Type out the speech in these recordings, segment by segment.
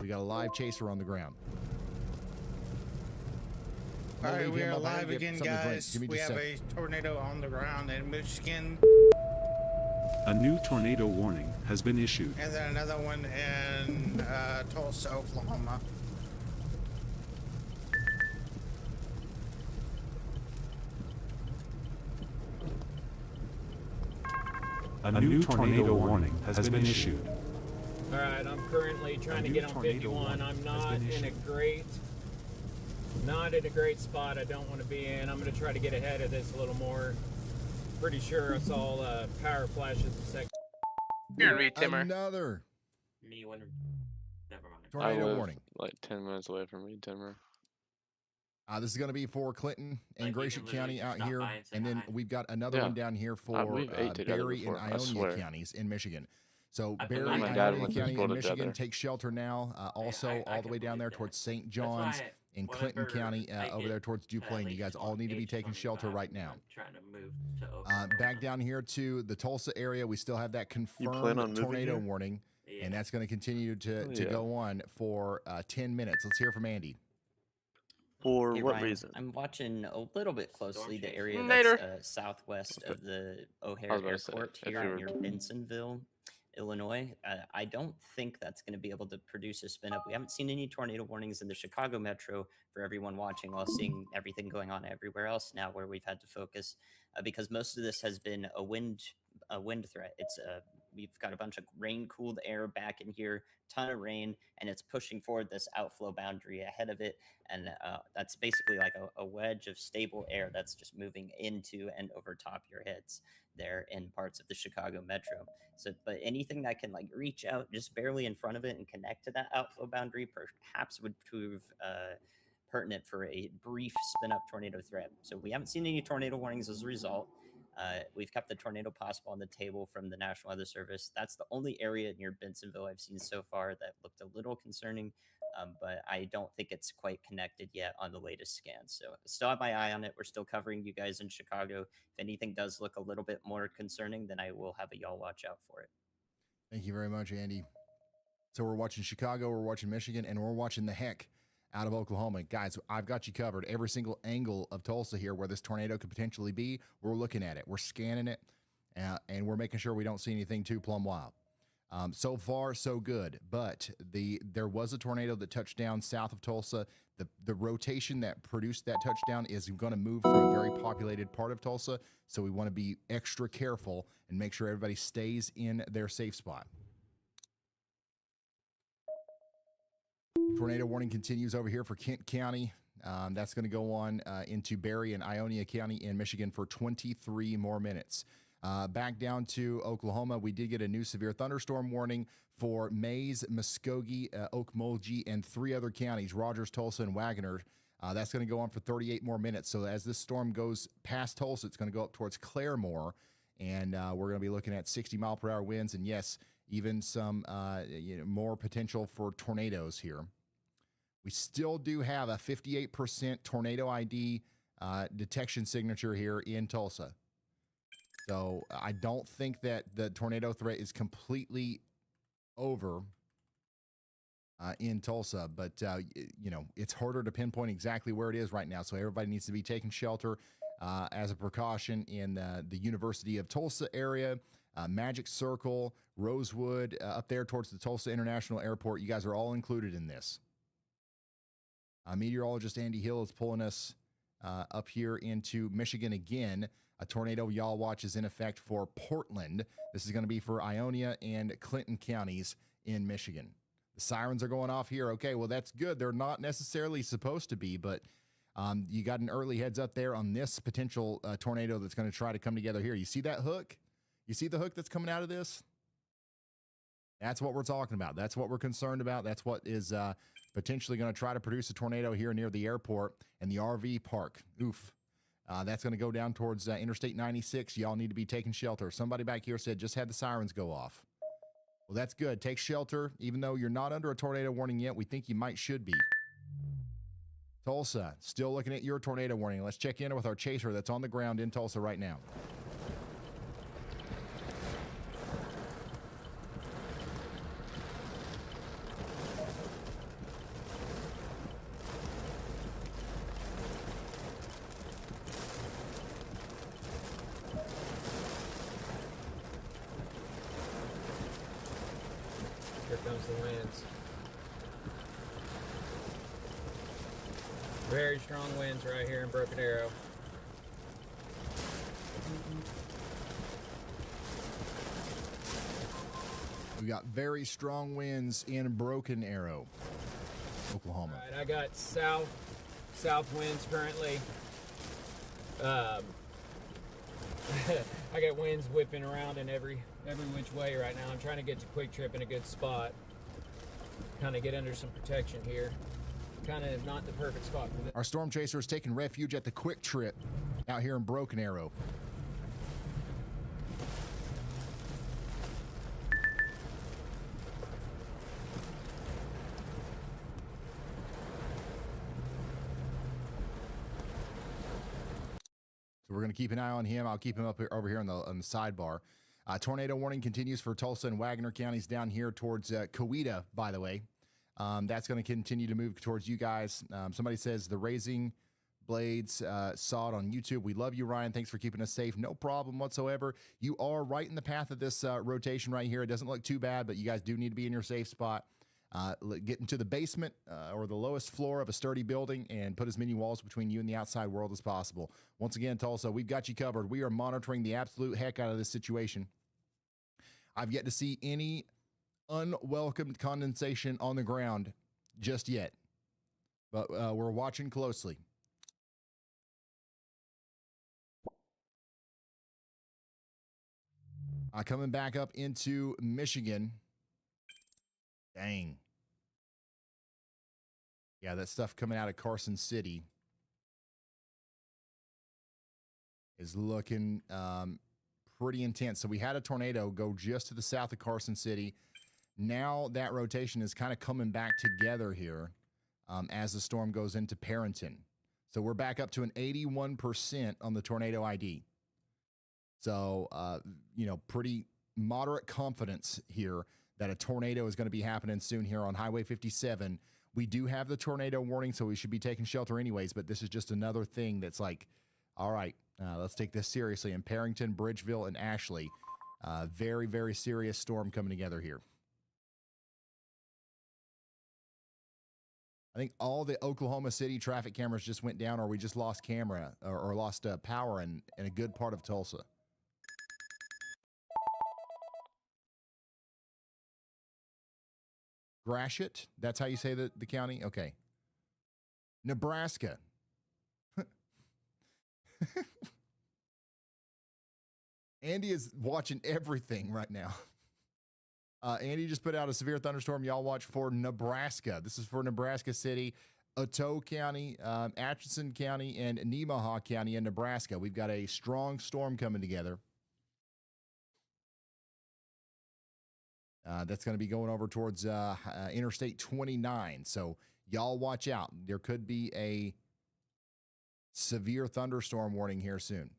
We got a live chaser on the ground. All right, we are live again, guys. We have a tornado on the ground in Michigan. A new tornado warning has been issued. And then another one in Tulsa, Oklahoma. A new tornado warning has been issued. All right, I'm currently trying to get on 51. I'm not in a great spot I don't want to be in. I'm going to try to get ahead of this a little more. Pretty sure I saw power flashes a second. You're gonna be Timmer. Another Me when never mind. tornado warning. Like 10 minutes away from me, Timmer. This is going to be for Clinton and Like, Gratiot County out here, and then hi. we've got another one down here for we've ate together Berry and before, I Ionia swear. counties in Michigan. So I've Berry, been- my dad Ionia went to County school in Michigan together. take shelter now. Also, I all the way can down there believe towards that. St. That's John's why in Clinton whenever County I over get there towards Duplain. You guys all need to be taking shelter right now. I'm trying to move to Oklahoma. Back down here to the Tulsa area, we still have that plan confirmed on moving tornado here? warning, Yeah. and that's going to continue to Yeah. go on for 10 minutes. Let's hear from Andy. For Hey, what Ryan, reason? I'm watching a little bit closely the Storm area Later. that's southwest Okay. of the I O'Hare was about to say, Airport if here you were- near Bensonville, Illinois. I don't think that's going to be able to produce a spin up. We haven't seen any tornado warnings in the Chicago metro for everyone watching, while seeing everything going on everywhere else now, where we've had to focus because most of this has been a wind threat. It's we've got a bunch of rain cooled air back in here, ton of rain, and it's pushing forward this outflow boundary ahead of it, and that's basically like a wedge of stable air that's just moving into and over top your heads there in parts of the Chicago metro. So, but anything that can like reach out just barely in front of it and connect to that outflow boundary perhaps would prove pertinent for a brief spin up tornado threat. So we haven't seen any tornado warnings as a result. We've kept the tornado possible on the table from the National Weather Service. That's the only area near Bensonville I've seen so far that looked a little concerning, but I don't think it's quite connected yet on the latest scan. So still have my eye on it. We're still covering you guys in Chicago. If anything does look a little bit more concerning, then I will have a y'all watch out for it. Thank you very much, Andy. So we're watching Chicago, we're watching Michigan, and we're watching the heck out of Oklahoma. Guys, I've got you covered. Every single angle of Tulsa here where this tornado could potentially be, we're looking at it. We're scanning it, and we're making sure we don't see anything too plumb wild. So far, so good. But there was a tornado that touched down south of Tulsa. The rotation that produced that touchdown is going to move through a very populated part of Tulsa, so we want to be extra careful and make sure everybody stays in their safe spot. Tornado warning continues over here for Kent County. That's going to go on into Berry and Ionia County in Michigan for 23 more minutes. Back down to Oklahoma, we did get a new severe thunderstorm warning for Mays, Muskogee, Okmulgee, and 3 other counties, Rogers, Tulsa, and Wagoner. That's going to go on for 38 more minutes. So as this storm goes past Tulsa, it's going to go up towards Claremore, and we're going to be looking at 60-mile-per-hour winds, and yes, even some more potential for tornadoes here. We still do have a 58% tornado ID detection signature here in Tulsa. So I don't think that the tornado threat is completely over in Tulsa, but it's harder to pinpoint exactly where it is right now. So everybody needs to be taking shelter as a precaution in the University of Tulsa area, Magic Circle, Rosewood, up there towards the Tulsa International Airport. You guys are all included in this. Meteorologist Andy Hill is pulling us up here into Michigan again. A tornado y'all watch is in effect for Portland. This is going to be for Ionia and Clinton counties in Michigan. The sirens are going off here. Okay, well, that's good. They're not necessarily supposed to be, but you got an early heads up there on this potential tornado that's going to try to come together here. You see that hook? You see the hook that's coming out of this? That's what we're talking about. That's what we're concerned about. That's what is potentially going to try to produce a tornado here near the airport and the RV park. Oof. That's going to go down towards Interstate 96. Y'all need to be taking shelter. Somebody back here said just had the sirens go off. Well, that's good. Take shelter. Even though you're not under a tornado warning yet, we think you should be. Tulsa, still looking at your tornado warning. Let's check in with our chaser that's on the ground in Tulsa right now. comes to winds. Very strong winds right here in Broken Arrow. We got very strong winds in Broken Arrow, Oklahoma. All right, I got south winds currently. I got winds whipping around in every which way right now. I'm trying to get to Quick Trip in a good spot. Kind of get under some protection here. Kind of not the perfect spot for this. Our storm chaser is taking refuge at the Quick Trip out here in Broken Arrow. So we're going to keep an eye on him. I'll keep him up here, over here on the sidebar. Tornado warning continues for Tulsa and Wagner counties down here towards Coweta, by the way. That's going to continue to move towards you guys. Somebody says the Raising Blades saw it on YouTube. We love you, Ryan. Thanks for keeping us safe. No problem whatsoever. You are right in the path of this rotation right here. It doesn't look too bad, but you guys do need to be in your safe spot. Get into the basement or the lowest floor of a sturdy building and put as many walls between you and the outside world as possible. Once again, Tulsa, we've got you covered. We are monitoring the absolute heck out of this situation. I've yet to see any unwelcomed condensation on the ground just yet, but we're watching closely. Coming back up into Michigan. Dang. Yeah, that stuff coming out of Carson City is looking pretty intense. So we had a tornado go just to the south of Carson City. Now that rotation is kind of coming back together here as the storm goes into Perrington. So we're back up to an 81% on the tornado ID. So, pretty moderate confidence here that a tornado is going to be happening soon here on Highway 57. We do have the tornado warning, so we should be taking shelter anyways, but this is just another thing that's like, all right, let's take this seriously. In Perrington, Bridgeville, and Ashley, very, very serious storm coming together here. I think all the Oklahoma City traffic cameras just went down, or we just lost camera or lost power in a good part of Tulsa. Gratiot, that's how you say the county? Okay. Nebraska. Andy is watching everything right now. Andy just put out a severe thunderstorm. Y'all watch for Nebraska. This is for Nebraska City, Otto County, Atchison County, and Nemaha County in Nebraska. We've got a strong storm coming together. That's going to be going over towards Interstate 29. So y'all watch out. There could be a severe thunderstorm warning here soon.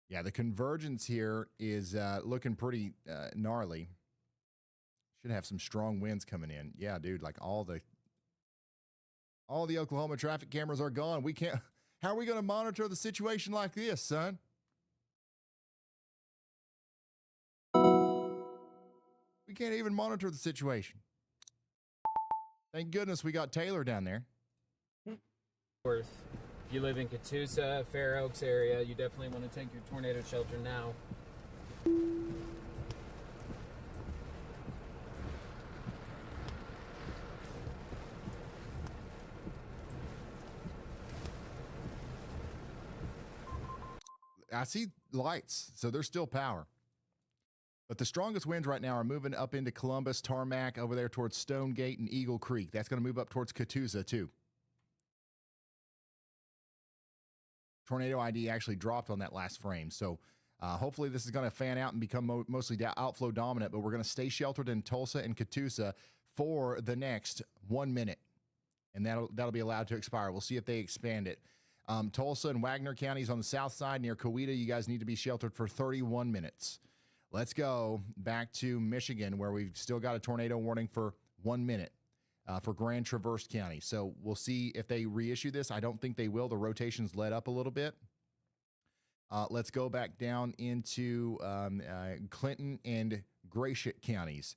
Yeah, the convergence here is looking pretty gnarly. Should have some strong winds coming in. Yeah, dude, like all the Oklahoma traffic cameras are gone. We can't. How are we going to monitor the situation like this, son? We can't even monitor the situation. Thank goodness we got Taylor down there. If you live in Catoosa, Fair Oaks area, you definitely want to take your tornado shelter now. I see lights, so there's still power. But the strongest winds right now are moving up into Columbus, Tarmac, over there towards Stonegate and Eagle Creek. That's going to move up towards Catoosa, too. Tornado ID actually dropped on that last frame. So hopefully this is going to fan out and become mostly outflow dominant, but we're going to stay sheltered in Tulsa and Catoosa for the next 1 minute. And that'll be allowed to expire. We'll see if they expand it. Tulsa and Wagner counties on the south side near Coweta, you guys need to be sheltered for 31 minutes. Let's go back to Michigan, where we've still got a tornado warning for 1 minute. for Grand Traverse County. So we'll see if they reissue this. I don't think they will. The rotation's let up a little bit. Let's go back down into Clinton and Gratiot counties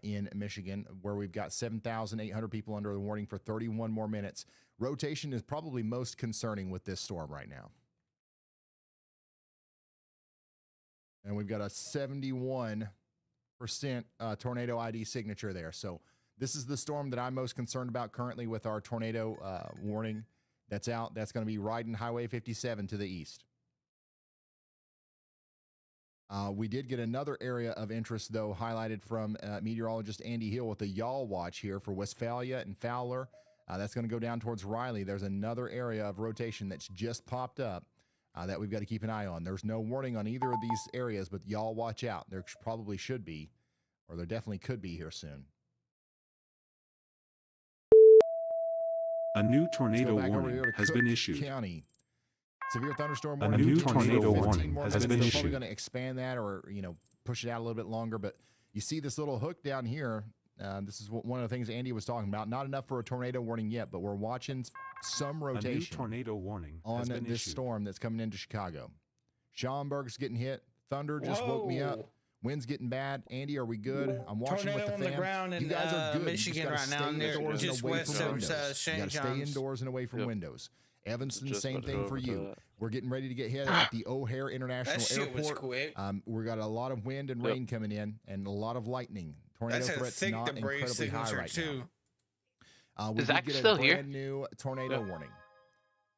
in Michigan, where we've got 7,800 people under the warning for 31 more minutes. Rotation is probably most concerning with this storm right now. And we've got a 71% tornado ID signature there. So this is the storm that I'm most concerned about currently with our tornado warning that's out. That's going to be riding Highway 57 to the east. We did get another area of interest, though, highlighted from meteorologist Andy Hill with the yaw watch here for Westphalia and Fowler. That's going to go down towards Riley. There's another area of rotation that's just popped up that we've got to keep an eye on. There's no warning on either of these areas, but y'all watch out. There probably should be, or there definitely could be here soon. A new tornado warning has been issued. County. Severe thunderstorm warning. A new tornado warning has been issued. They're probably going to expand that or, push it out a little bit longer. But you see this little hook down here. This is one of the things Andy was talking about. Not enough for a tornado warning yet, but we're watching some rotation. A new tornado warning on has been this issued. storm that's coming into Chicago. Schaumburg's getting hit. Thunder just woke me up. Wind's getting bad. Andy, are we good? I'm watching tornado with the on fam. the ground in you guys are good. Michigan right now, just west of St. You got to stay indoors and away from windows. Evanston, same thing for you. We're getting ready to get hit at the O'Hare International Airport. Was quick. We got a lot of wind and rain coming in, and a lot of lightning. Tornado threats not incredibly high right now. We did get a brand new tornado warning.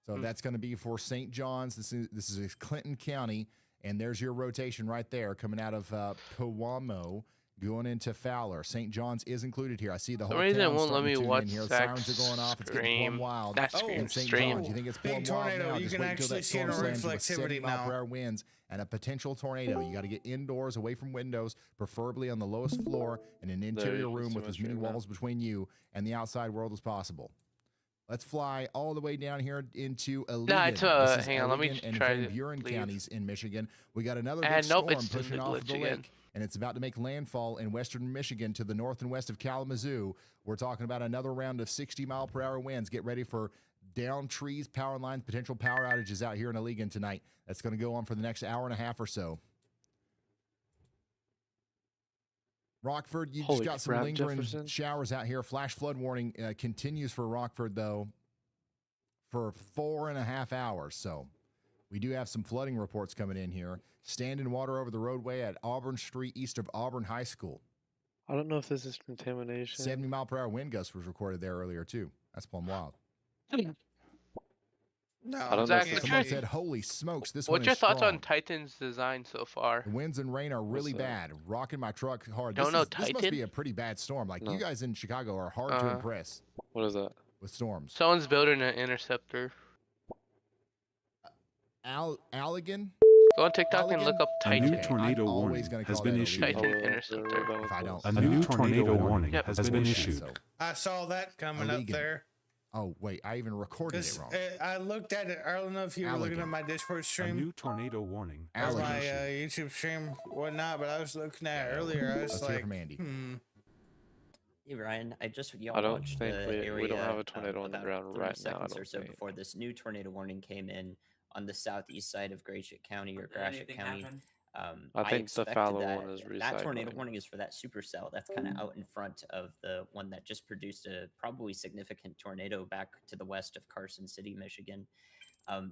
So that's going to be for St. John's. This is Clinton County, and there's your rotation right there coming out of Pewamo. Going into Fowler. St. John's is included here. I see the whole town reason it won't let me watch here. that Sirens are going off. It's getting plumb wild. That scream St. stream. John's. You think it's big plumb wild tornado? now? You Just can wait until actually that see storm the slams with 70 reflectivity mile per now. hour winds and a potential tornado. You got to get indoors, away from windows, preferably on the lowest floor in an interior room with as many walls between you and the outside world as possible. Let's fly all the way down here into Allegan. Hang on, let me try Van to Buren leave. counties in Michigan. We got another big storm it's pushing off of the again. lake, and it's about to make landfall in western Michigan to the north and west of Kalamazoo. We're talking about another round of 60-mile-per-hour winds. Get ready for down trees, power lines, potential power outages out here in Allegan tonight. That's going to go on for the next hour and a half or so. Rockford, you just got some lingering showers out here. Flash flood warning continues for Rockford, though, for 4.5 hours. So we do have some flooding reports coming in here. Standing water over the roadway at Auburn Street east of Auburn High School. I don't know if this is contamination. 70-mile-per-hour wind gust was recorded there earlier, too. That's plumb wild. No, I don't know if Someone said, holy smokes, this What's one your is thoughts strong. on Titan's design so far? The winds and rain are really bad. Rocking my truck hard. Don't know This must be a pretty bad storm. Like, you guys in Chicago are hard to impress. What is that? With storms. Someone's building an interceptor. Allegan? Go on TikTok and look up Titan. A new tornado warning has been issued. Titan interceptor. If I don't. A new tornado warning has been issued. So, I saw that coming up there. Oh, wait, I even recorded it wrong. I looked at it. I don't know if you were looking at my Discord stream. A new tornado warning or has been my issued. YouTube stream, whatnot, but I was looking at it earlier. I was Let's like, hear from Andy. Hey Ryan, I I don't think we don't have a tornado on the ground right now. Seconds or so before this new tornado warning came in on the southeast side of Gratiot County or Gratiot County. I think the Fowler one is recycling. That tornado warning is for that supercell. That's kind of out in front of the one that just produced a probably significant tornado back to the west of Carson City, Michigan.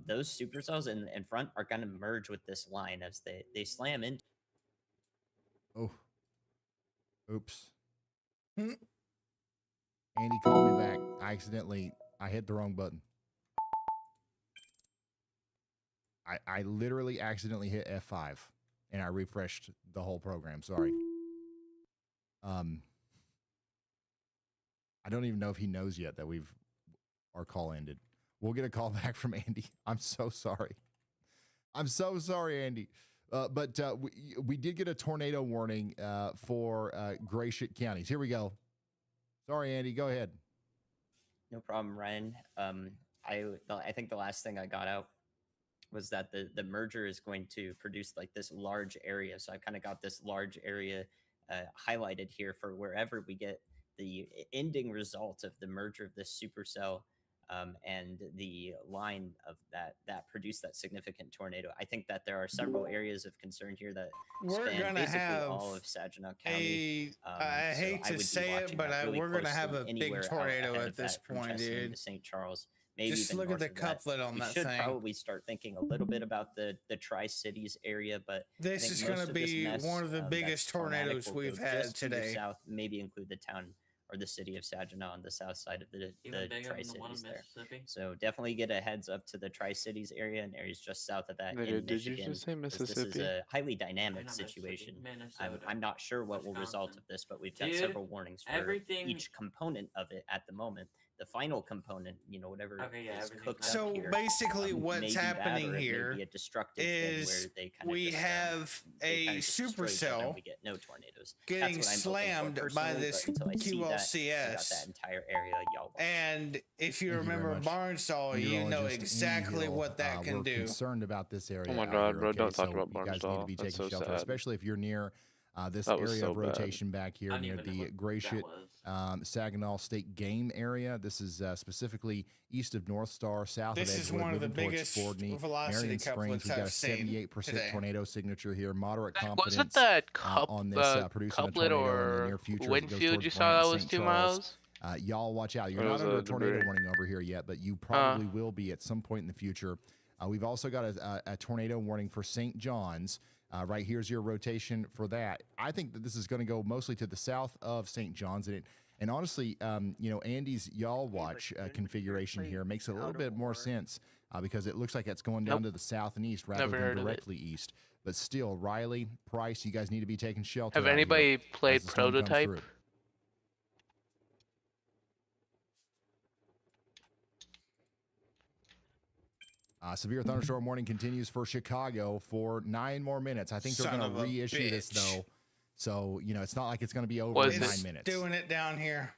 Those supercells in front are going to merge with this line as they slam into. Oh. Oops. Andy called me back. I hit the wrong button. I literally accidentally hit F5 and I refreshed the whole program. Sorry. I don't even know if he knows yet that our call ended. We'll get a call back from Andy. I'm so sorry. I'm so sorry, Andy. But we did get a tornado warning for Gratiot counties. Here we go. Sorry, Andy. Go ahead. No problem, Ryan. I think the last thing I got out was that the merger is going to produce like this large area. So I kind of got this large area highlighted here for wherever we get the ending result of the merger of this supercell and the line of that produced that significant tornado. I think that there are several areas of concern here that span basically all of Saginaw County. I hate to say it, but we're going to have a big tornado at this point, dude. St. Charles. Maybe just even look at the that. couplet on we that should thing. Probably start thinking a little bit about the Tri-Cities area, but this is going to be one of the biggest tornadoes we've had today. South, maybe include the town or the city of Saginaw on the south side of the Tri-Cities there. So definitely get a heads up to the Tri-Cities area and areas just south of that in did Michigan. You just say Mississippi? This is a highly dynamic situation. I'm not sure what will result of this, but we've got several warnings for each component of it at the moment. The final component, whatever is cooked so up here. Basically what's happening here is we have a supercell we get no tornadoes. getting slammed by this QLCS. That entire area, y'all. And if you remember Barnstall, you know exactly what that can do. Concerned about this area. Oh my God, bro! Don't talk about Barnstall. You guys need to be taking shelter, sad. Especially if you're near this area of rotation back here near the Gratiot Saginaw State Game area. This is specifically east of North Star, south of Edgewood. This is one of the biggest velocity couplets We've got a 78% tornado signature here. Moderate confidence. Wasn't that on this couplet or Winfield you saw that was 2 miles? Y'all watch out. You're not under a tornado warning over here yet, but you probably will be at some point in the future. We've also got a tornado warning for St. John's. Right here's your rotation for that. I think that this is going to go mostly to the south of St. John's, and honestly, Andy's y'all watch configuration here makes a little bit more sense because it looks like it's going down to the south and east rather than directly east. But still, Riley, Price, you guys need to be taking shelter. Have anybody played Prototype? Severe thunderstorm warning continues for Chicago for 9 more minutes. I think they're going to reissue this, though. So, it's not like it's going to be over in 9 minutes. Doing it down here.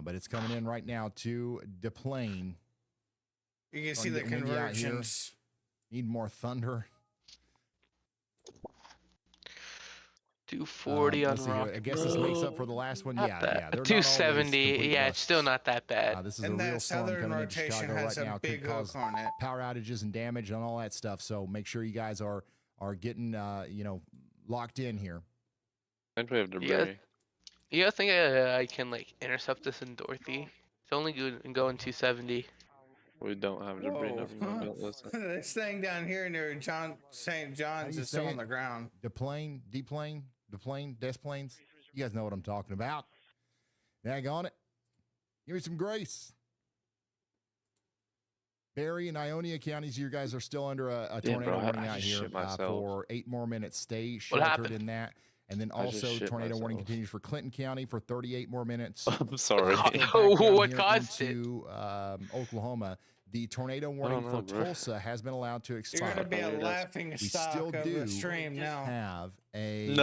But it's coming in right now to Des Plaines. You can see the convergence. Need more thunder. 240 on Rocket. I guess this makes up for the last one. Yeah. 270. Yeah, it's still not that bad. This is a real storm coming into Chicago right now. Could cause power outages and damage and all that stuff. So make sure you guys are getting locked in here. And we have debris. You guys think I can intercept this in Dorothy? It's only going 270. We don't have debris. Never mind. Don't listen. This thing down here near St. John's is still on the ground. Des Plaines. You guys know what I'm talking about. Nag on it. Give me some grace. Barry and Ionia counties, you guys are still under a tornado warning out here for 8 more minutes. Stay sheltered in that. And then also tornado warning continues for Clinton County for 38 more minutes. I'm sorry. What caused it? Oklahoma. The tornado warning for Tulsa has been allowed to expire. You're going to be a laughing stock of the stream now. Have a a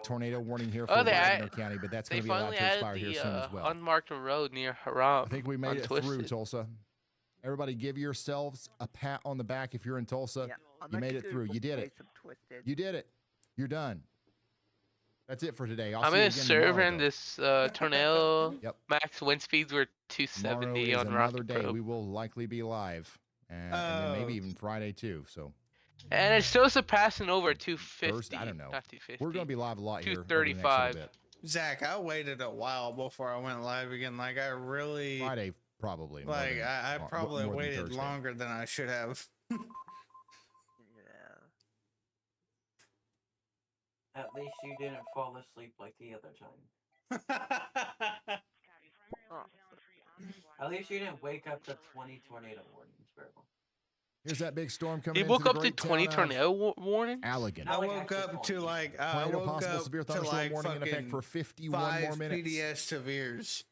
tornado warning here for Wagner County, but that's going to be allowed to expire here soon as well. Unmarked road near Haram. I think we made it through Tulsa. Everybody give yourselves a pat on the back if you're in Tulsa. Yeah, you made it through. You did it. You did it. You're done. That's it for today. I'm in a server in this tornado. Yep. Max wind speeds were 270 on Rocket Probe. We will likely be live, and then maybe even Friday too. So. And it's still surpassing over 250. First, I don't know. Not 250. We're gonna be live a lot here. 235. Zach, I waited a while before I went live again. Like I really. Friday probably. Like I probably waited longer than I should have. At least you didn't fall asleep like the other time. At least you didn't wake up to 20 tornado warnings, bro. Here's that big storm coming in. You woke up to 20 tornado warnings? Allegan. I woke up to like possible severe thunderstorm warning in effect for 51 more minutes. 5 PDS severes.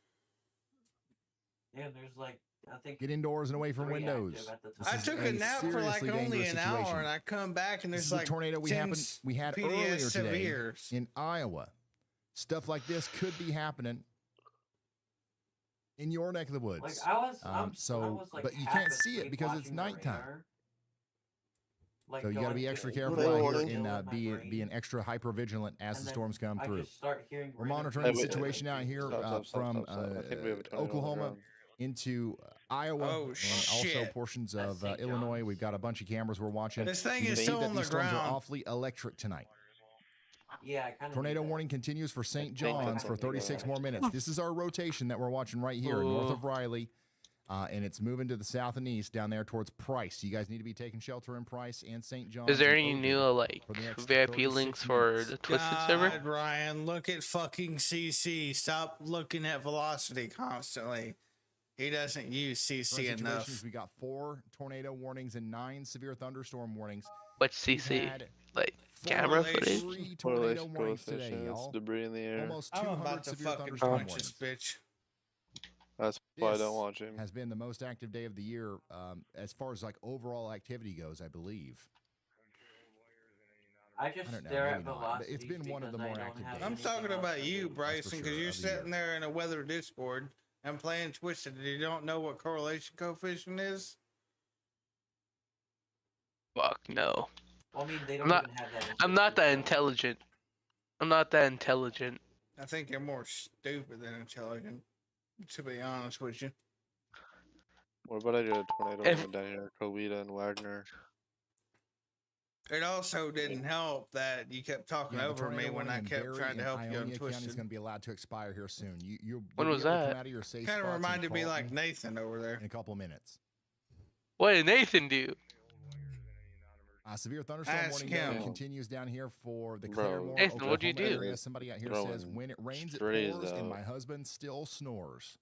Yeah, there's like I think get indoors and away from windows. I took a nap for like only an hour, and I come back and there's like tornado we had earlier today in Iowa. Stuff like this could be happening in your neck of the woods. Like I was like but you can't see it because it's nighttime. So you got to be extra careful out here and being extra hyper vigilant as the storms come through. We're monitoring the situation out here from Oklahoma into Iowa and also portions of Illinois. We've got a bunch of cameras we're watching. This thing is still on the ground. Storms are awfully electric tonight. Yeah, I kind of tornado warning continues for St. John's for 36 more minutes. This is our rotation that we're watching right here north of Riley. And it's moving to the south and east down there towards Price. You guys need to be taking shelter in Price and St. John's. Is there any new VIP links for the Twisted server? Ryan, look at fucking CC. Stop looking at Velocity constantly. He doesn't use CC enough. We got 4 tornado warnings and 9 severe thunderstorm warnings. What's CC? Like camera footage? 3 tornado warnings today, y'all. Debris in the air. Almost I'm 200 about to severe fucking thunderstorm punch this warnings. bitch. That's why I don't watch him. Has been the most active day of the year as far as like overall activity goes, I believe. I just stare at Velocity. It's been one of the more active days. I'm talking about you, Bryson, because you're sitting there in a weather Discord and playing Twisted and you don't know what correlation coefficient is? Fuck no. Well, I mean, they don't even have that. I'm not that intelligent. I'm not that intelligent. I think you're more stupid than intelligent, to be honest with you. What about I did a tornado down here, Coweta and Wagner? It also didn't help that you kept talking over me when I kept trying to help you on Twisted. Is going to be allowed to expire here soon. When was that? Kind of reminded me like Nathan over there. In a couple of minutes. What did Nathan do? Severe thunderstorm warning continues down here for the Claremore, Nathan, what'd you do? Area. Somebody out here says, when it rains, it pours, and my husband still snores.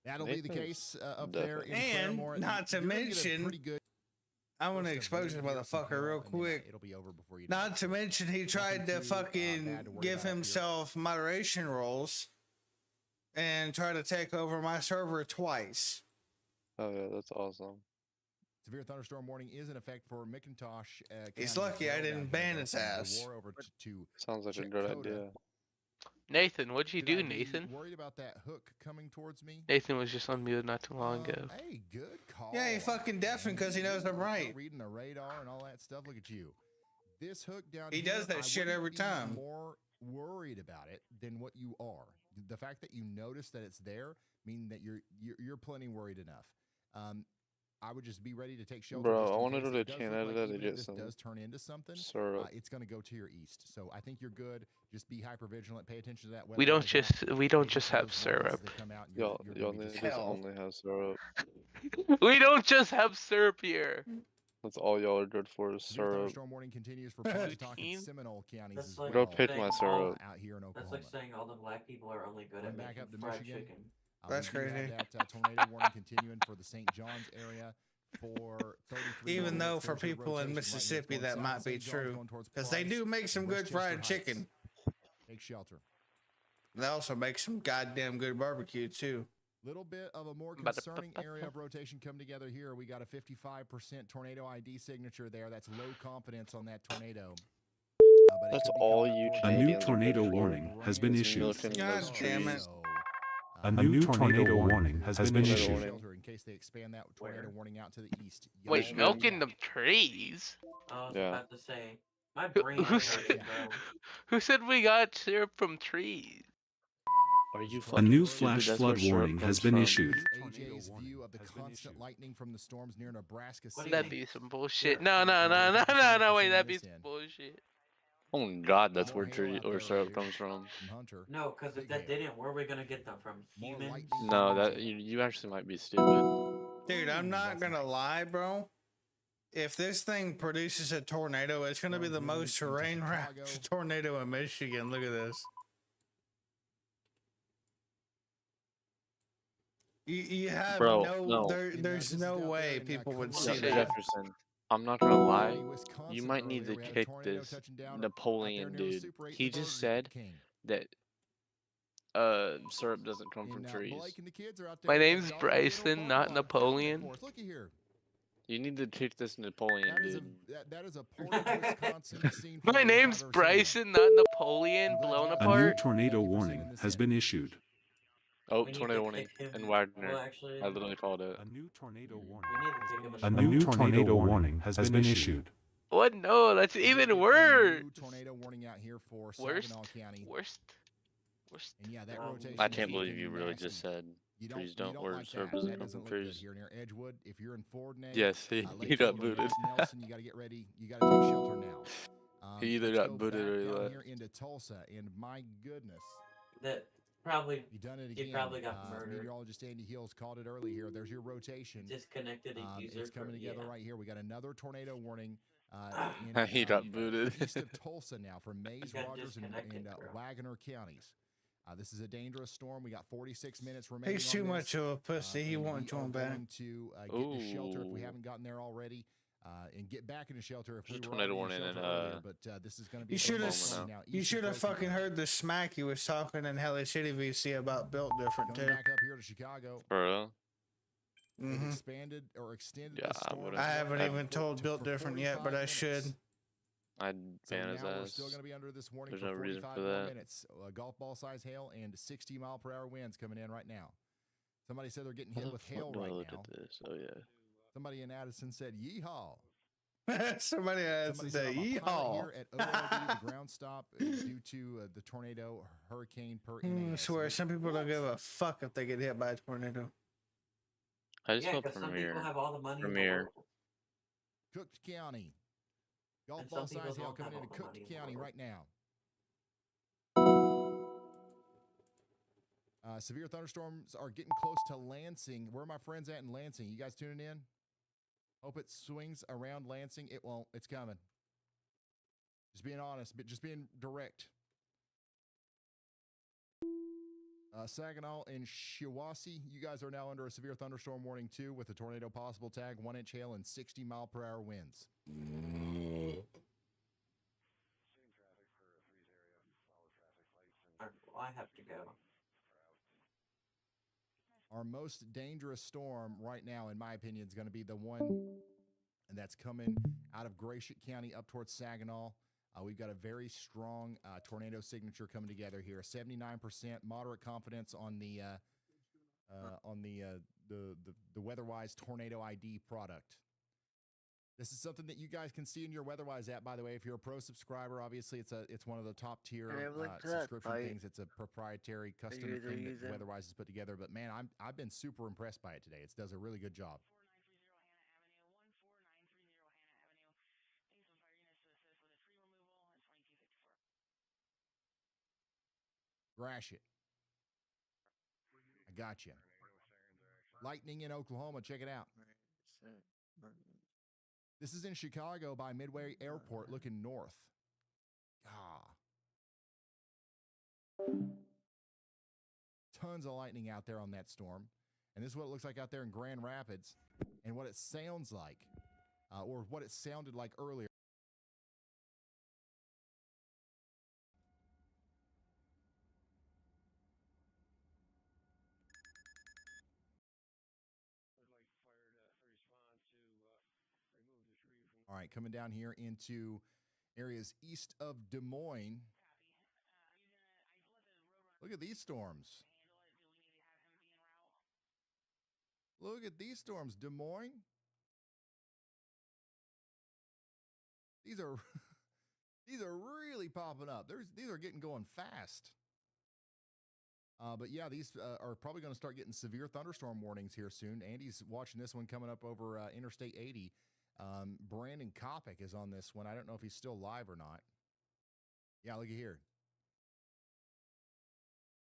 That'll be the case up there in Claremore. And not to mention, I want to expose this motherfucker real quick. It'll be over before you. Not to mention, he tried to fucking give himself moderation roles and try to take over my server twice. Oh yeah, that's awesome. Severe thunderstorm warning is in effect for McIntosh. He's lucky I didn't ban his ass. Sounds like a good idea. Nathan, what'd you do, Nathan? Worried about that hook coming towards me? Nathan was just on mute not too long ago. Hey, good call. Yeah, he fucking deafened because he knows I'm right. Reading the radar and all that stuff. Look at you. This hook down here. He does that shit every time. More worried about it than what you are. The fact that you notice that it's there means that you're plenty worried enough. I would just be ready to take shelter. Bro, I want to go to Canada to get some. Does turn into something. It's going to go to your east. So I think you're good. Just be hyper vigilant. Pay attention to that. We don't just have syrup. Y'all only have syrup. We don't just have syrup here. That's all y'all are good for is syrup. Storm warning continues for Pontotoc and Seminole counties as well. Go pick my syrup. Out here in Oklahoma. That's like saying all the black people are only good at making fried chicken. That's crazy. That tornado warning continuing for the St. John's area for 33. Even though for people in Mississippi that might be true, because they do make some good fried chicken. Take shelter. They also make some goddamn good barbecue too. Little bit of a more concerning area of rotation come together here. We got a 55% tornado ID signature there. That's low confidence on that tornado. That's all you. A new tornado warning has been issued. God damn it. A new tornado warning has been issued. In case they expand that tornado warning out to the east. Wait, milking the trees? I was about to say, my brain hurts, bro. Who said we got syrup from trees? Are you a new flash flood warning has been issued. AJ's view of the constant lightning from the storms near Nebraska City. That'd be some bullshit. No, wait, that'd be some bullshit. Oh God, that's where syrup comes from. No, because if that didn't, where are we gonna get them from? Humans? No, that you actually might be stupid. Dude, I'm not gonna lie, bro. If this thing produces a tornado, it's gonna be the most terrain-wrapped tornado in Michigan. Look at this. You have there's no way people would see that. Jefferson, I'm not gonna lie, you might need to kick this Napoleon dude. He just said that syrup doesn't come from trees. My name's Bryson, not Napoleon. You need to kick this Napoleon dude. My name's Bryson, not Napoleon, blown apart. A new tornado warning has been issued. Oh, tornado warning in Wagner. I literally called it. A new tornado warning has been issued. What? No, that's We did even get a worse. new tornado warning out here for Worst. Saginaw County. Worst. And yeah, that rotation I is can't believe looking you really nasty. just said You trees don't or like serve that. doesn't That come doesn't from look good trees. here near Edgewood. If you're in Fordnay, Yes, he Lakefield got or booted. West Nelson, you got to get ready. You got to take shelter now. He either let's got go booted back or he down left. here into Tulsa, and my goodness, That probably you done it he again. probably got murdered. Meteorologist Andy Hills called it early here. There's your rotation. Disconnected a user. It's coming together yeah. right here. We got another tornado warning He got booted. east of Tulsa now from Mays, got Rogers, and disconnected, bro. Wagoner counties. This is a dangerous storm. We got 46 minutes remaining. He's too much of a pussy. He won't join back. Going to get into shelter if we haven't gotten there already, and get back into shelter if we were tornado already in warning shelter and earlier. But this is going to be. You should have fucking heard the smack he was talking in Helly City VC about built different Coming too. back up here to Chicago. For real? They've expanded or extended Yeah, the storm. I haven't even told built different yet, but I should. I'd So ban his now we're ass. still going to be under this warning There's for no reason 45 for more that. minutes. Golf ball size hail and 60-mile-per-hour winds coming in right now. Somebody said they're getting How hit the with fuck hail do I right look now. at this? Oh yeah. Somebody in Addison said, "Yeehaw!" Somebody has to say, I'm a pilot yeehaw. here at OLD, the ground stop due to the tornado hurricane per I NAS. swear, some people don't give a fuck if they get hit by a tornado. I just Yeah, felt because some Premiere. people have all the money in the Premiere. world. Cook County. Golf And ball some people size hail don't coming have into all the Cook money in the County world. right now. Severe thunderstorms are getting close to Lansing. Where are my friends at in Lansing? You guys tuning in? Hope it swings around Lansing. It won't. It's coming. Just being honest, but just being direct. Saginaw and Shiawassee, you guys are now under a severe thunderstorm warning too, with a tornado possible tag, 1-inch hail and 60-mile-per-hour winds. Well, I have to go. Our most dangerous storm right now, in my opinion, is going to be the one that's coming out of Gratiot County up towards Saginaw. We've got a very strong tornado signature coming together here. 79% moderate confidence on the WeatherWise Tornado ID product. This is something that you guys can see in your WeatherWise app, by the way. If you're a pro subscriber, obviously it's one of the top tier subscription things. It's a proprietary custom thing that WeatherWise has put together. But man, I've been super impressed by it today. It does a really good job. Gratiot. I got you. Lightning in Oklahoma. Check it out. This is in Chicago by Midway Airport looking north. Tons of lightning out there on that storm. And this is what it looks like out there in Grand Rapids and what it sounds like, or what it sounded like earlier. All right, coming down here into areas east of Des Moines. Look at these storms. Look at these storms, Des Moines. These are really popping up. These are getting going fast. But yeah, these are probably going to start getting severe thunderstorm warnings here soon. Andy's watching this one coming up over Interstate 80. Brandon Kopic is on this one. I don't know if he's still live or not. Yeah, look at here.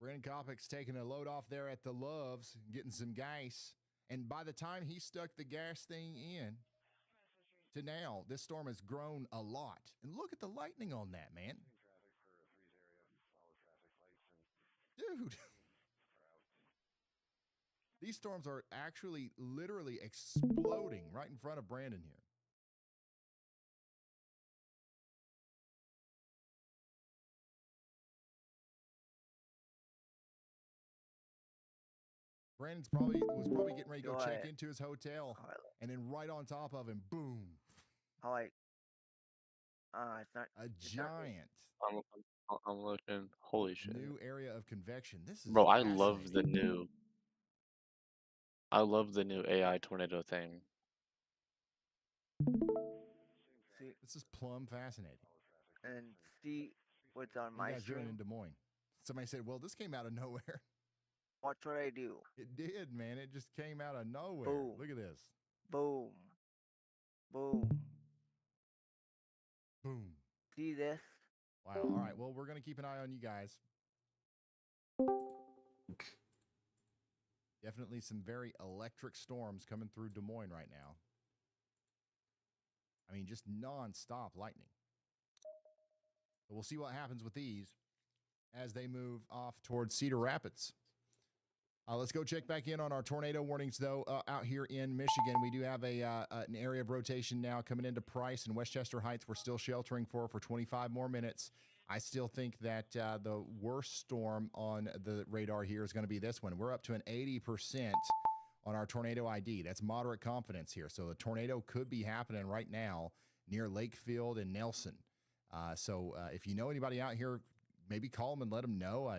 Brandon Kopic's taking a load off there at the Loves, getting some gas. And by the time he stuck the gas thing in to now, this storm has grown a lot. And look at the lightning on that, man. Dude. These storms are actually literally exploding right in front of Brandon here. Brandon's was probably getting ready to go check into his hotel, and then right on top of him, boom. A giant. I'm looking. Holy shit. New area of convection. This is Bro, I love the new AI tornado thing. See, This is plumb fascinating. and see what's on What are my you guys doing in stream. Des Moines? Somebody said, well, this came out of nowhere. Watch what I do. It did, man. It just came out of nowhere. Boom. Look at this. Boom. Boom. Boom. See this? Wow. All right. Well, we're going to keep an eye on you guys. Definitely some very electric storms coming through Des Moines right now. I mean, just nonstop lightning. So we'll see what happens with these as they move off towards Cedar Rapids. Let's go check back in on our tornado warnings, though, out here in Michigan. We do have an area of rotation now coming into Price and Westchester Heights. We're still sheltering for 25 more minutes. I still think that the worst storm on the radar here is going to be this one. We're up to an 80% on our tornado ID. That's moderate confidence here. So the tornado could be happening right now near Lakefield and Nelson. So if you know anybody out here, maybe call them and let them know.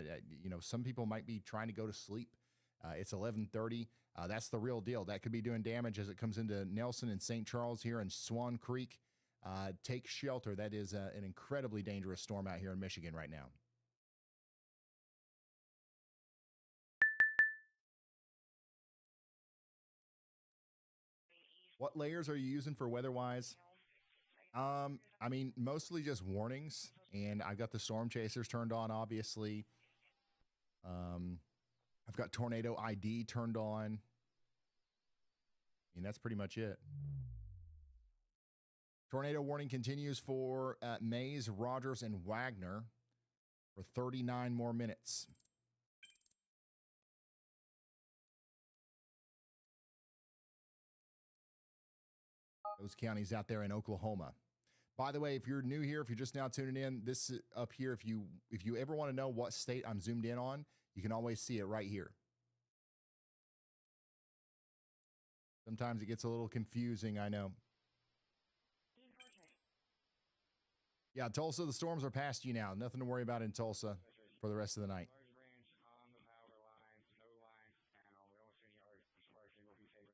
Some people might be trying to go to sleep. It's 11:30. That's the real deal. That could be doing damage as it comes into Nelson and St. Charles here in Swan Creek. Take shelter. That is an incredibly dangerous storm out here in Michigan right now. What layers are you using for weather-wise? I mean, mostly just warnings, and I've got the storm chasers turned on, obviously. I've got tornado ID turned on. I mean, that's pretty much it. Tornado warning continues for Mays, Rogers, and Wagner for 39 more minutes. Those counties out there in Oklahoma. By the way, if you're new here, if you're just now tuning in, this up here, if you ever want to know what state I'm zoomed in on, you can always see it right here. Sometimes it gets a little confusing, I know. Yeah, Tulsa, the storms are past you now. Nothing to worry about in Tulsa for the rest of the night.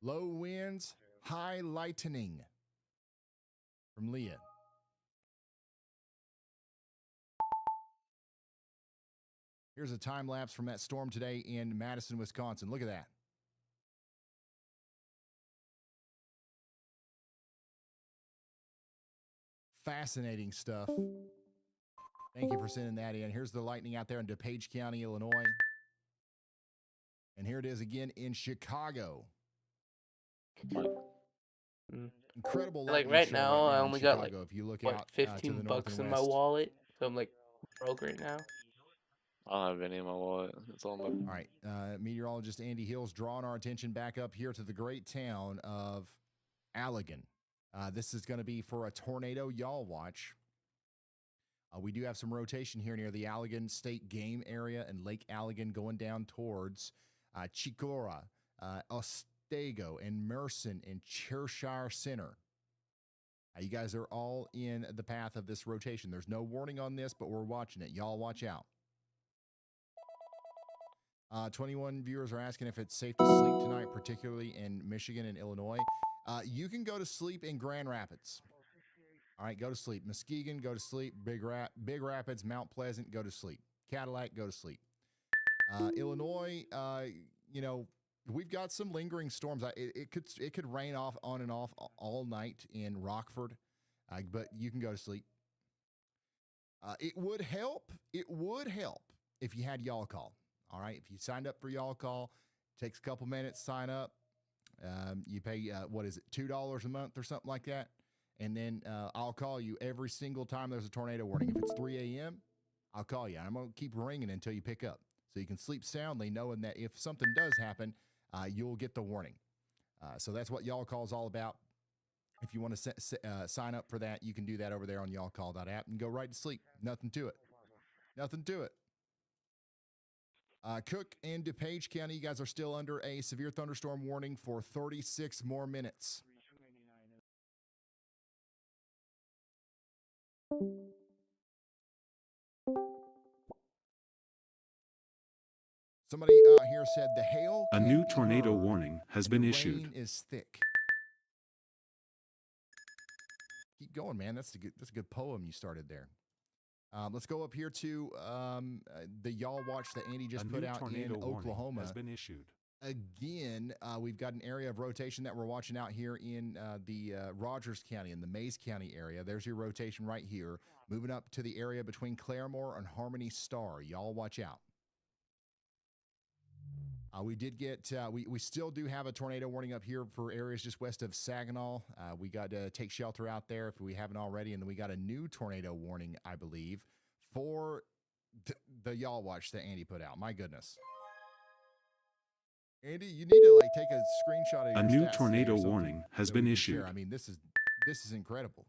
Low winds, high lightning from Leah. Here's a time lapse from that storm today in Madison, Wisconsin. Look at that. Fascinating stuff. Thank you for sending that in. Here's the lightning out there in DuPage County, Illinois. And here it is again in Chicago. Incredible lightning. Like right show now, right I in only got Chicago. like If you look what, out 15 to the north bucks and in my west. wallet, so I'm like broke right now. I don't have any in my wallet. It's all my. All right. Meteorologist Andy Hill's drawing our attention back up here to the great town of Allegan. This is going to be for a tornado y'all watch. We do have some rotation here near the Allegan State Game Area and Lake Allegan going down towards Chicora, Otsego, and Merson and Cheshire Center. You guys are all in the path of this rotation. There's no warning on this, but we're watching it. Y'all watch out. 21 viewers are asking if it's safe to sleep tonight, particularly in Michigan and Illinois. You can go to sleep in Grand Rapids. All right, go to sleep. Muskegon, go to sleep. Big Rapids, Mount Pleasant, go to sleep. Cadillac, go to sleep. Illinois, we've got some lingering storms. It could rain off on and off all night in Rockford, but you can go to sleep. It would help. It would help if you had Y'all Call. All right, if you signed up for Y'all Call, takes a couple minutes, sign up. You pay, $2 a month or something like that. And then I'll call you every single time there's a tornado warning. If it's 3 a.m., I'll call you. I'm going to keep ringing until you pick up. So you can sleep soundly knowing that if something does happen, you'll get the warning. So that's what Y'all Call is all about. If you want to sign up for that, you can do that over there on y'allcall.app and go right to sleep. Nothing to it. Nothing to it. Cook and DuPage County, you guys are still under a severe thunderstorm warning for 36 more minutes. Somebody here said the hail. A new tornado warning has been issued. Rain is thick. keep going, man. That's a good poem you started there. Let's go up here to the Y'all Watch that Andy just put out in Oklahoma. Has been issued. Again, we've got an area of rotation that we're watching out here in the Rogers County, in the Mays County area. There's your rotation right here. Moving up to the area between Claremore and Harmony Star. Y'all watch out. We did get, we still do have a tornado warning up here for areas just west of Saginaw. We got to take shelter out there if we haven't already. And then we got a new tornado warning, I believe, for the Y'all Watch that Andy put out. My goodness. Andy, you need to like take a screenshot of a new tornado warning has been issued. I mean, this is incredible.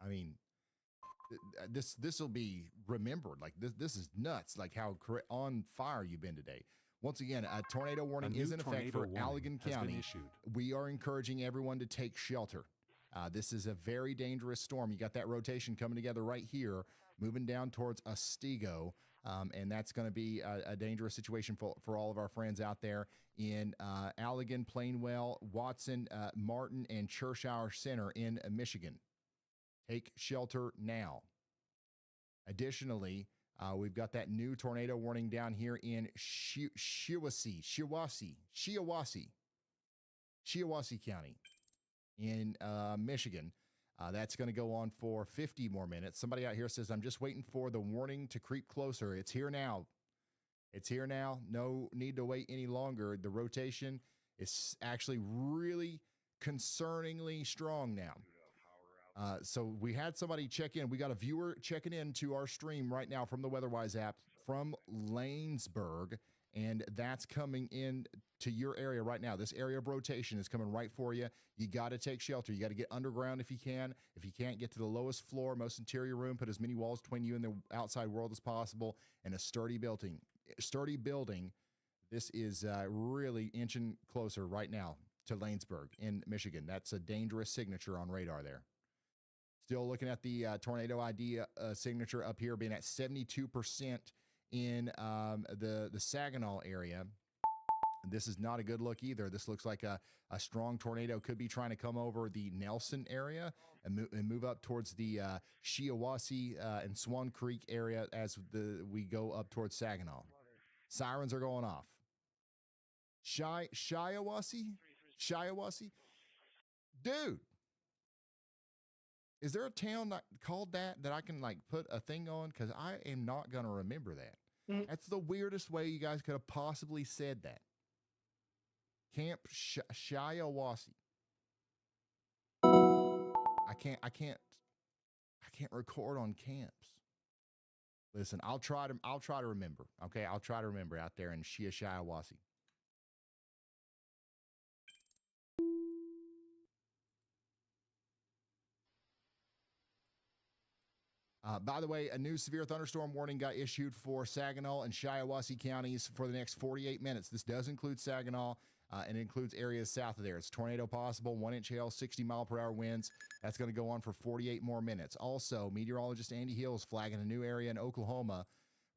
I mean, this will be remembered. Like this is nuts. Like how on fire you've been today. Once again, a tornado warning is in effect for Allegan County. We are encouraging everyone to take shelter. This is a very dangerous storm. You got that rotation coming together right here, moving down towards Otsego. And that's going to be a dangerous situation for all of our friends out there in Allegan, Plainwell, Watson, Martin, and Churchower Center in Michigan. Take shelter now. Additionally, we've got that new tornado warning down here in Shiawassee County in Michigan. That's going to go on for 50 more minutes. Somebody out here says, I'm just waiting for the warning to creep closer. It's here now. It's here now. No need to wait any longer. The rotation is actually really concerningly strong now. So we had somebody check in. We got a viewer checking in to our stream right now from the WeatherWise app from Lanesburg, and that's coming in to your area right now. This area of rotation is coming right for you. You got to take shelter. You got to get underground if you can. If you can't, get to the lowest floor, most interior room, put as many walls between you and the outside world as possible, and a sturdy building. This is really inching closer right now to Lanesburg in Michigan. That's a dangerous signature on radar there. Still looking at the tornado ID signature up here being at 72% in the Saginaw area. This is not a good look either. This looks like a strong tornado could be trying to come over the Nelson area and move up towards the Shiawassee and Swan Creek area as we go up towards Saginaw. Sirens are going off. Shiawassee? Dude. Is there a town called that I can like put a thing on? Because I am not going to remember that. That's the weirdest way you guys could have possibly said that. Camp Shiawassee. I can't record on camps. Listen, I'll try to remember. Okay, I'll try to remember out there in Shiawassee. By the way, a new severe thunderstorm warning got issued for Saginaw and Shiawassee counties for the next 48 minutes. This does include Saginaw, and it includes areas south of there. It's tornado possible, 1-inch hail, 60-mile-per-hour winds. That's going to go on for 48 more minutes. Also, meteorologist Andy Hill is flagging a new area in Oklahoma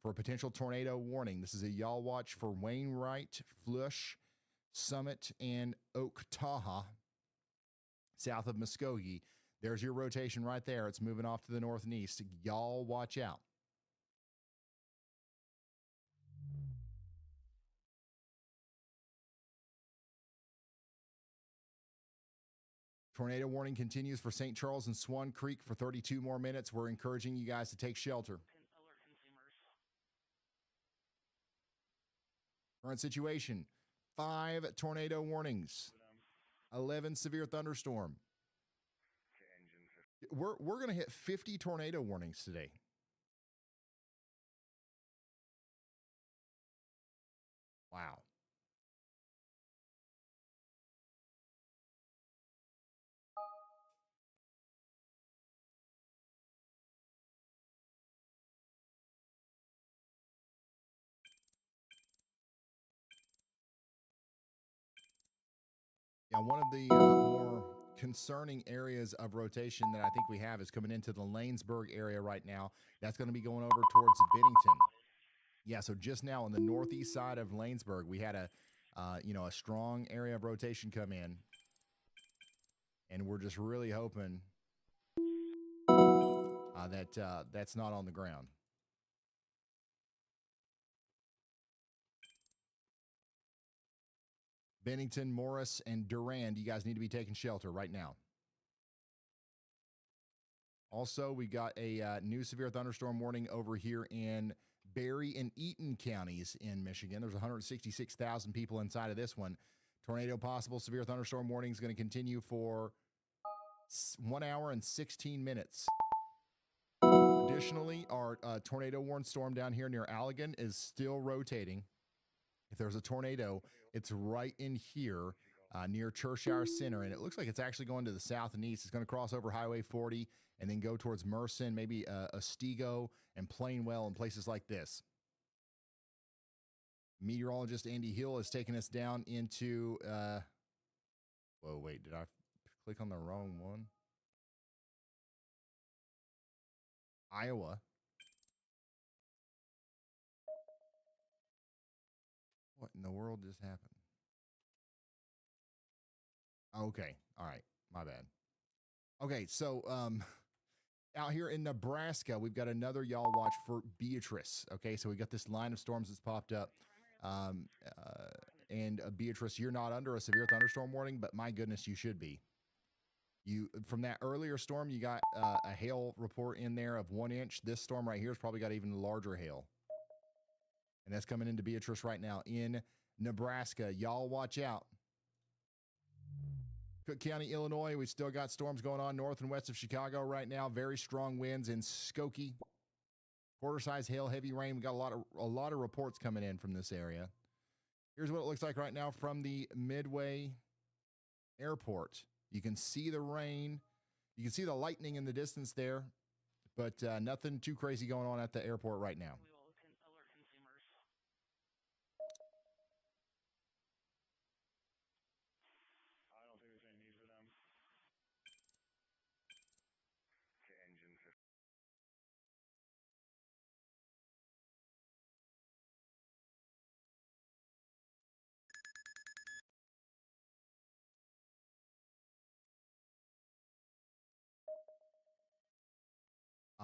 for a potential tornado warning. This is a y'all watch for Wainwright, Flush, Summit, and Oktaha, south of Muskogee. There's your rotation right there. It's moving off to the north and east. Y'all watch out. Tornado warning continues for St. Charles and Swan Creek for 32 more minutes. We're encouraging you guys to take shelter. Current situation, 5 tornado warnings, 11 severe thunderstorm. We're going to hit 50 tornado warnings today. Wow. Yeah, one of the more concerning areas of rotation that I think we have is coming into the Lanesburg area right now. That's going to be going over towards Bennington. Yeah, so just now on the northeast side of Lanesburg, we had a strong area of rotation come in, and we're just really hoping that's not on the ground. Bennington, Morris, and Durand, you guys need to be taking shelter right now. Also, we got a new severe thunderstorm warning over here in Berry and Eaton counties in Michigan. There's 166,000 people inside of this one. Tornado possible severe thunderstorm warning is going to continue for 1 hour and 16 minutes. Additionally, our tornado warned storm down here near Allegan is still rotating. If there's a tornado, it's right in here near Churchshire Center, and it looks like it's actually going to the south and east. It's going to cross over Highway 40 and then go towards Mercen, maybe Ostego and Plainwell and places like this. Meteorologist Andy Hill has taken us down into, whoa, wait, did I click on the wrong one? Iowa. What in the world just happened? Okay, all right, my bad. Okay, so out here in Nebraska, we've got another y'all watch for Beatrice. Okay, so we got this line of storms that's popped up. And Beatrice, you're not under a severe thunderstorm warning, but my goodness, you should be. From that earlier storm, you got a hail report in there of 1 inch. This storm right here has probably got even larger hail. And that's coming into Beatrice right now in Nebraska. Y'all watch out. Cook County, Illinois, we still got storms going on north and west of Chicago right now. Very strong winds in Skokie. Quarter-size hail, heavy rain. We got a lot of reports coming in from this area. Here's what it looks like right now from the Midway Airport. You can see the rain. You can see the lightning in the distance there, but nothing too crazy going on at the airport right now.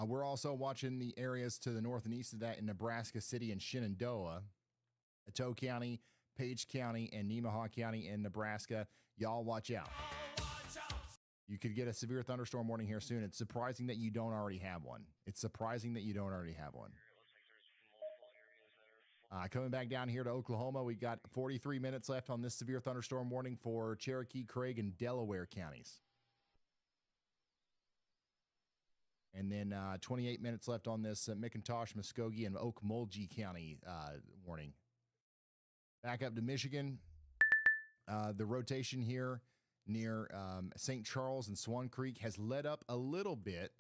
We're also watching the areas to the north and east of that in Nebraska City and Shenandoah, Attoh County, Page County, and Nemaha County in Nebraska. Y'all watch out. You could get a severe thunderstorm warning here soon. It's surprising that you don't already have one. Coming back down here to Oklahoma, we got 43 minutes left on this severe thunderstorm warning for Cherokee, Craig, and Delaware counties. And then 28 minutes left on this McIntosh, Muskogee, and Okmulgee County warning. Back up to Michigan. The rotation here near St. Charles and Swan Creek has let up a little bit,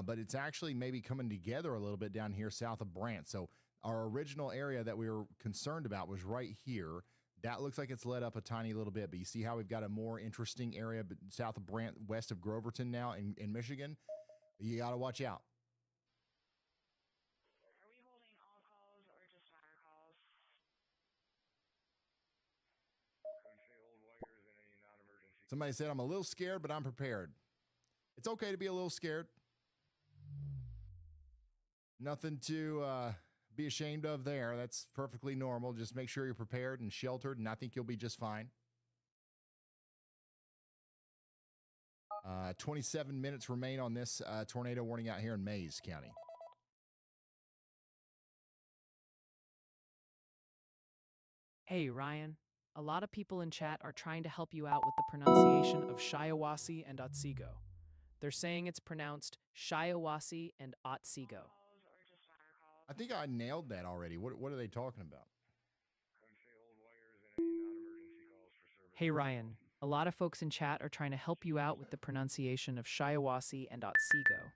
but it's actually maybe coming together a little bit down here south of Brant. So our original area that we were concerned about was right here. That looks like it's let up a tiny little bit, but you see how we've got a more interesting area south of Brant, west of Groverton now in Michigan? You got to watch out. Are we holding all calls or just our calls? Somebody said, I'm a little scared, but I'm prepared. It's okay to be a little scared. Nothing to be ashamed of there. That's perfectly normal. Just make sure you're prepared and sheltered, and I think you'll be just fine. 27 minutes remain on this tornado warning out here in Mays County. Hey, Ryan. A lot of people in chat are trying to help you out with the pronunciation of Shiawassee and Otsego. They're saying it's pronounced Shiawassee and Otsego. I think I nailed that already. What are they talking about? Hey, Ryan. A lot of folks in chat are trying to help you out with the pronunciation of Shiawassee and Otsego.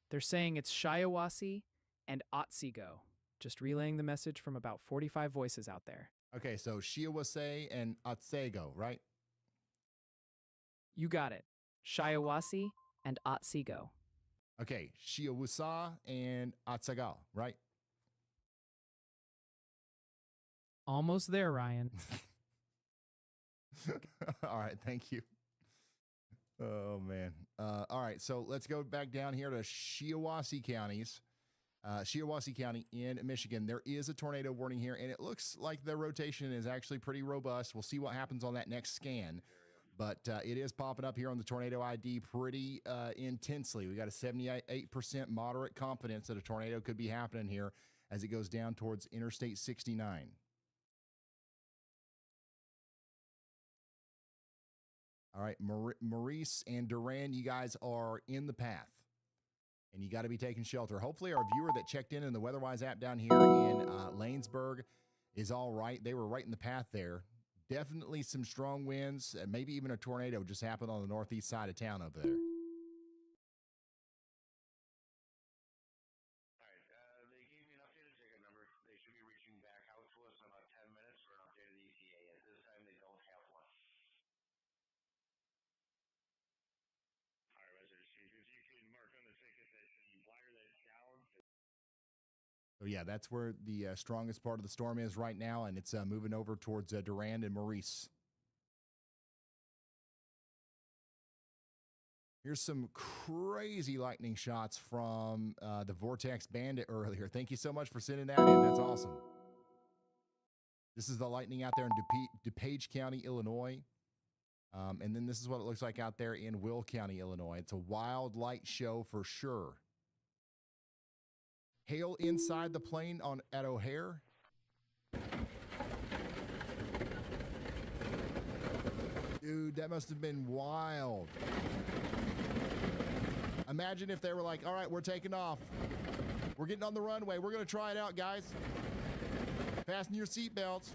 They're saying it's Shiawassee and Otsego. Just relaying the message from about 45 voices out there. Okay, so Shiawassee and Otsego, right? You got it. Shiawassee and Otsego. Okay, Shiawassa and Otsego, right? Almost there, Ryan. All right, thank you. Oh man. All right, so let's go back down here to Shiawassee counties. Shiawassee County in Michigan. There is a tornado warning here, and it looks like the rotation is actually pretty robust. We'll see what happens on that next scan, but it is popping up here on the tornado ID pretty intensely. We got a 78% moderate confidence that a tornado could be happening here as it goes down towards Interstate 69. All right, Maurice and Duran, you guys are in the path, and you got to be taking shelter. Hopefully our viewer that checked in the WeatherWise app down here in Lanesburg is all right. They were right in the path there. Definitely some strong winds, and maybe even a tornado just happened on the northeast side of town over there. So yeah, that's where the strongest part of the storm is right now, and it's moving over towards Durand and Maurice. Here's some crazy lightning shots from the Vortex Bandit earlier. Thank you so much for sending that in. That's awesome. This is the lightning out there in DuPage County, Illinois. And then this is what it looks like out there in Will County, Illinois. It's a wild light show for sure. Hail inside the plane at O'Hare. Dude, that must have been wild. Imagine if they were like, all right, we're taking off. We're getting on the runway. We're going to try it out, guys. Fasten your seatbelts.